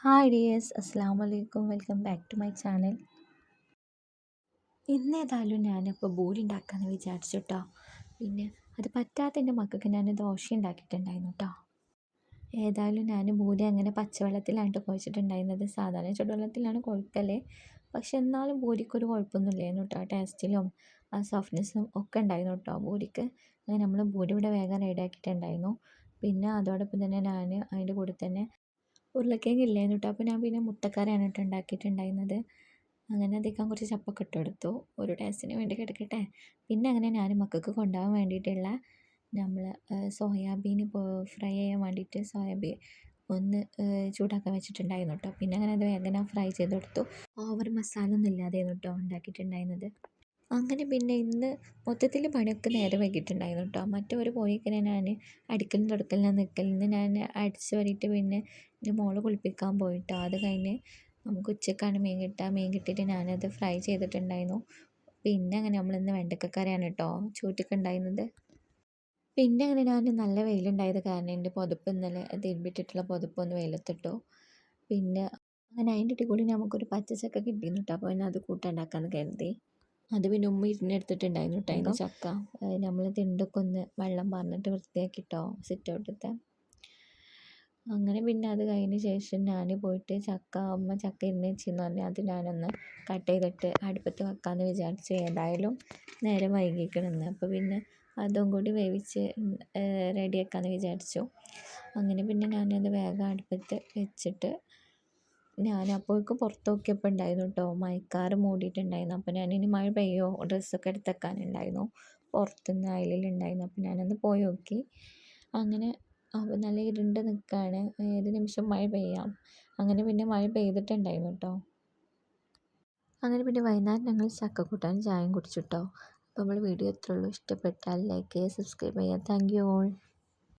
Hi dears, അസ്സാം വലൈക്കും. Welcome back to my channel. ഇന്നേതായാലും ഞാനിപ്പോൾ ബൂരി ഉണ്ടാക്കാമെന്ന് വിചാരിച്ചു കേട്ടോ. പിന്നെ അത് പറ്റാത്ത എൻ്റെ മക്കൾക്ക് ഞാൻ ദോശ ഉണ്ടാക്കിയിട്ടുണ്ടായിരുന്നു കേട്ടോ. ഏതായാലും ഞാൻ ബൂരി അങ്ങനെ പച്ചവെള്ളത്തിലാണ് കുഴച്ചിട്ടുണ്ടായിരുന്നത്. സാധാരണ ചുടുവെള്ളത്തിലാണ് കുഴക്കല്. പക്ഷെ എന്നാലും ബൂരിക്കൊരു കുഴപ്പമൊന്നുമില്ലായിരുന്നു കേട്ടോ. ടേസ്റ്റിലും ആ സോഫ്റ്റ്നെസ്സും ഒക്കെ ഉണ്ടായിരുന്നു കേട്ടോ ബൂരിക്ക്. അങ്ങനെ നമ്മൾ ബൂരി ഇവിടെ വേഗം റെഡിയാക്കിയിട്ടുണ്ടായിരുന്നു. പിന്നെ അതോടൊപ്പം തന്നെ ഞാൻ അതിൻ്റെ കൂടെ തന്നെ ഉരുളക്കിഴങ്ങ് ഇല്ലായിരുന്നു കേട്ടോ. അപ്പോൾ ഞാൻ പിന്നെ മുട്ടക്കറിയാണ് കേട്ടോ ഉണ്ടാക്കിയിട്ടുണ്ടായിരുന്നത്. അങ്ങനെ അധികം കുറച്ച് ചപ്പൊക്കെ ഇട്ട് കൊടുത്തു, ഒരു ടേസ്റ്റിന് വേണ്ടി കിടക്കട്ടെ. പിന്നെ അങ്ങനെ ഞാൻ മക്കൾക്ക് കൊണ്ടുപോകാൻ വേണ്ടിയിട്ടുള്ള നമ്മൾ സോയാബീൻ ഇപ്പോൾ ഫ്രൈ ചെയ്യാൻ വേണ്ടിയിട്ട് സോയാബീൻ ഒന്ന് ചൂടാക്കാൻ വെച്ചിട്ടുണ്ടായിരുന്നു കേട്ടോ. പിന്നെ അങ്ങനെ അത് വേഗം ഞാൻ ഫ്രൈ ചെയ്ത് കൊടുത്തു. ഓവർ മസാല ഒന്നും ഇല്ലാതെയായിരുന്നു കേട്ടോ ഉണ്ടാക്കിയിട്ടുണ്ടായിരുന്നത്. അങ്ങനെ പിന്നെ ഇന്ന് മൊത്തത്തിൽ പണിയൊക്കെ നേരെ വൈകിയിട്ടുണ്ടായിരുന്നു കേട്ടോ. മറ്റൊരു പോയിക്കനെ ഞാൻ അടിക്കലും തുടക്കലിനും നിൽക്കലിന്ന് ഞാൻ അടിച്ച് വാരിയിട്ട് പിന്നെ എൻ്റെ മോളെ കുളിപ്പിക്കാൻ പോയിട്ടോ. അത് കഴിഞ്ഞ് നമുക്ക് ഉച്ചക്കാണ് മീൻ കിട്ടുക. മീൻ കിട്ടിയിട്ട് ഞാനത് ഫ്രൈ ചെയ്തിട്ടുണ്ടായിരുന്നു. പിന്നെ അങ്ങനെ നമ്മളിന്ന് വെണ്ടക്കക്കറിയാണ് കേട്ടോ ചോറ്റൊക്കെ ഉണ്ടായിരുന്നത്. പിന്നെ അങ്ങനെ ഞാൻ നല്ല വെയിലുണ്ടായത് കാരണം എൻ്റെ പുതപ്പ് ഇന്നലെ തിരുമ്പിട്ടിട്ടുള്ള പുതപ്പ് ഒന്ന് വെയിലത്തിട്ടു. പിന്നെ അങ്ങനെ അതിൻ്റെ ഇടയിൽ കൂടി നമുക്കൊരു പച്ചച്ചക്ക കിട്ടിയിരുന്നു കേട്ടോ. അപ്പോൾ പിന്നെ അത് കൂട്ടുണ്ടാക്കാമെന്ന് കരുതി. അത് പിന്നെ ഉമ്മ ഇരുന്നെടുത്തിട്ടുണ്ടായിരുന്നു കേട്ടോ അതിൻ്റെ ചക്ക. നമ്മൾ തിണ്ടൊക്കെ ഒന്ന് വെള്ളം പറഞ്ഞിട്ട് വൃത്തിയാക്കിട്ടോ സിറ്റ് ഔട്ടത്തെ. അങ്ങനെ പിന്നെ അത് കഴിഞ്ഞ ശേഷം ഞാൻ പോയിട്ട് അമ്മ ചക്ക ഇരുന്ന് വെച്ചെന്ന് പറഞ്ഞാൽ അത് ഞാനൊന്ന് കട്ട് ചെയ്തിട്ട് അടുപ്പത്ത് വെക്കാമെന്ന് വിചാരിച്ചു. ഏതായാലും നേരെ വൈകിക്കണമെന്ന്. അപ്പോൾ പിന്നെ അതും കൂടി വേവിച്ച് റെഡിയാക്കാമെന്ന് വിചാരിച്ചു. അങ്ങനെ പിന്നെ ഞാനത് വേഗം അടുപ്പത്ത് വെച്ചിട്ട് ഞാൻ അപ്പോഴേക്കും പുറത്ത് നോക്കിയപ്പോൾ ഉണ്ടായിരുന്നു കേട്ടോ മഴക്കാറ് മൂടിയിട്ടുണ്ടായിരുന്നു. അപ്പോൾ ഞാനിനി മഴ പെയ്യോ ഡ്രസ്സൊക്കെ എടുത്ത് വെക്കാനുണ്ടായിരുന്നു. പുറത്തുനിന്ന് അയലിലുണ്ടായിരുന്നു. അപ്പോൾ ഞാനൊന്ന് പോയി നോക്കി. അങ്ങനെ അപ്പോൾ നല്ല ഇരുണ്ട് നിൽക്കുകയാണ്, ഏത് നിമിഷം മഴ പെയ്യാം. അങ്ങനെ പിന്നെ മഴ പെയ്തിട്ടുണ്ടായിരുന്നു കേട്ടോ. അങ്ങനെ പിന്നെ വൈകുന്നേരം ഞങ്ങൾ ചക്ക കൂട്ടാനും ചായയും കുടിച്ചു കേട്ടോ. അപ്പോൾ നമ്മൾ വീഡിയോ ഇത്രയേ ഉള്ളൂ. ഇഷ്ടപ്പെട്ടാൽ ലൈക്ക് ചെയ്യുക, സബ്സ്ക്രൈബ് ചെയ്യുക. Thank you all.